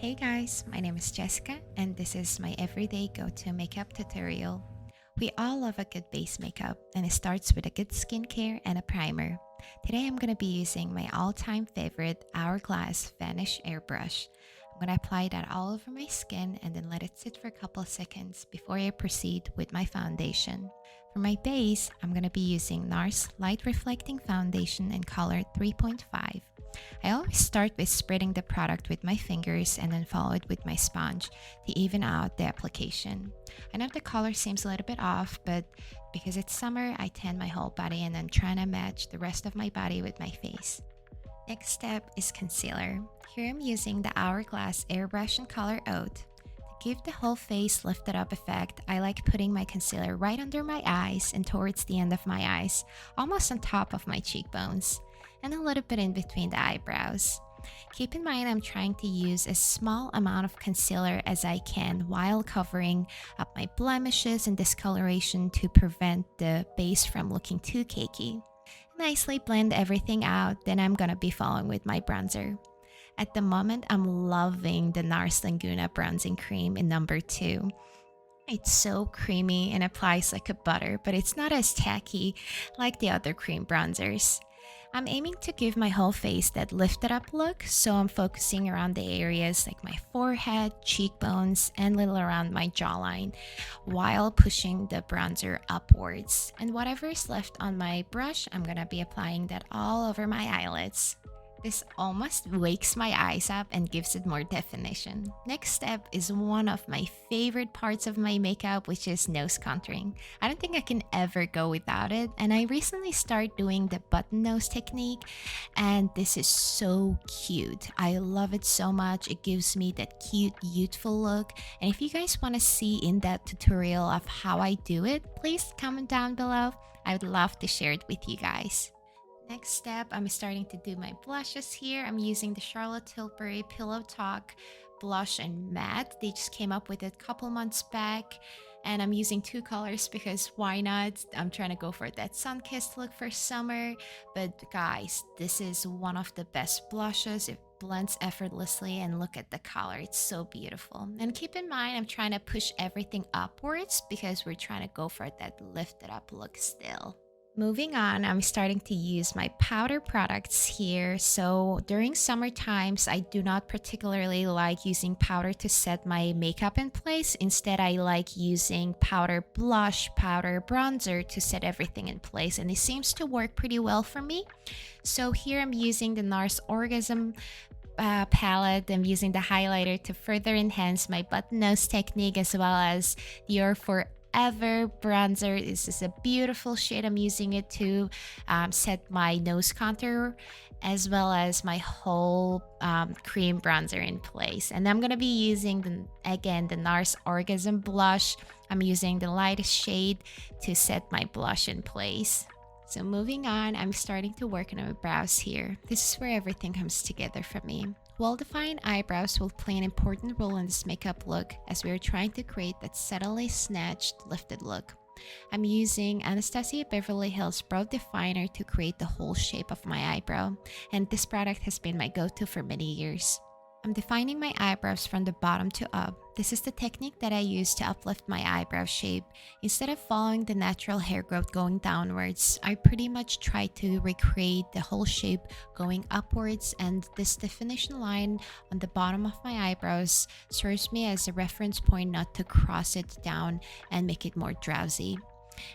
Hey guys, my name is Jessica and this is my everyday go-to makeup tutorial. We all love a good base makeup and it starts with a good skincare and a primer. Today I'm going to be using my all-time favorite Hourglass Vanish Airbrush. I'm going to apply that all over my skin and then let it sit for a couple of seconds before I proceed with my foundation. For my base, I'm going to be using NARS Light Reflecting Foundation in color 3.5. I always start with spreading the product with my fingers and then follow it with my sponge to even out the application. I know the color seems a little bit off, but because it's summer, I tan my whole body and I'm trying to match the rest of my body with my face. Next step is concealer. Here I'm using the Hourglass Airbrush in color Oat. To give the whole face lifted up effect, I like putting my concealer right under my eyes and towards the end of my eyes, almost on top of my cheekbones, and a little bit in between the eyebrows. Keep in mind I'm trying to use a small amount of concealer as I can while covering up my blemishes and discoloration to prevent the base from looking too cakey. Nicely blend everything out, then I'm gonna be following with my bronzer. At the moment, I'm loving the NARS Laguna Bronzing Cream in number 2. It's so creamy and applies like a butter, but it's not as tacky like the other cream bronzers. I'm aiming to give my whole face that lifted up look, so I'm focusing around the areas like my forehead, cheekbones, and little around my jawline while pushing the bronzer upwards. And whatever is left on my brush, I'm gonna be applying that all over my eyelids. This almost wakes my eyes up and gives it more definition. Next step is one of my favorite parts of my makeup, which is nose contouring. I don't think I can ever go without it, and I recently started doing the button nose technique, and this is so cute. I love it so much. It gives me that cute, youthful look, and if you guys want to see in that tutorial of how I do it, please comment down below. I would love to share it with you guys. Next step, I'm starting to do my blushes here. I'm using the Charlotte Tilbury Pillow Talk Blush and Matte. They just came up with it a couple months back. And I'm using 2 colors because why not? I'm trying to go for that sun-kissed look for summer. But guys, this is one of the best blushes. It blends effortlessly and look at the color. It's so beautiful. And keep in mind, I'm trying to push everything upwards because we're trying to go for that lifted up look still. Moving on, I'm starting to use my powder products here. So during summer times, I do not particularly like using powder to set my makeup in place. Instead, I like using powder blush, powder bronzer to set everything in place. And it seems to work pretty well for me. So here I'm using the NARS Orgasm palette. I'm using the highlighter to further enhance my button nose technique, as well as the Forever bronzer. This is a beautiful shade. I'm using it to set my nose contour as well as my whole cream bronzer in place. And I'm going to be using, the NARS Orgasm blush. I'm using the lightest shade to set my blush in place. So moving on, I'm starting to work on my brows here. This is where everything comes together for me. Well-defined eyebrows will play an important role in this makeup look as we are trying to create that subtly snatched, lifted look. I'm using Anastasia Beverly Hills Brow Definer to create the whole shape of my eyebrow, and this product has been my go-to for many years. I'm defining my eyebrows from the bottom to up. This is the technique that I use to uplift my eyebrow shape. Instead of following the natural hair growth going downwards, I pretty much try to recreate the whole shape going upwards, and this definition line on the bottom of my eyebrows serves me as a reference point not to cross it down and make it more drowsy.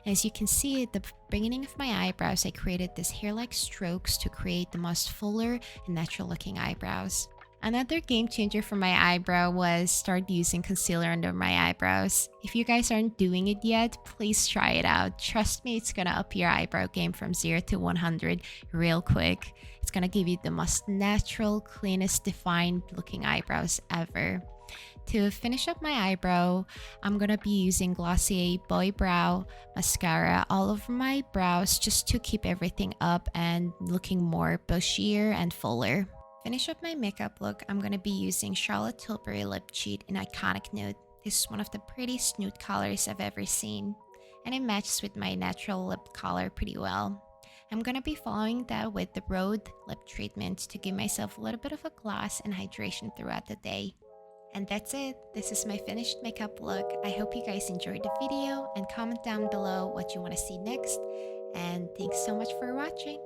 As you can see at the beginning of my eyebrows, I created these hair-like strokes to create the most fuller and natural looking eyebrows. Another game changer for my eyebrow was start using concealer under my eyebrows. If you guys aren't doing it yet, please try it out. Trust me, it's gonna up your eyebrow game from 0 to 100 real quick. It's gonna give you the most natural, cleanest, defined looking eyebrows ever. To finish up my eyebrow, I'm gonna be using Glossier Boy Brow mascara all over my brows just to keep everything up and looking more bushier and fuller. Finish up my makeup look, I'm going to be using Charlotte Tilbury Lip Cheat in Iconic Nude. This is one of the prettiest nude colors I've ever seen, and it matches with my natural lip color pretty well. I'm going to be following that with the Rhode Lip Treatment to give myself a little bit of a gloss and hydration throughout the day. And that's it. This is my finished makeup look. I hope you guys enjoyed the video and comment down below what you want to see next. And thanks so much for watching.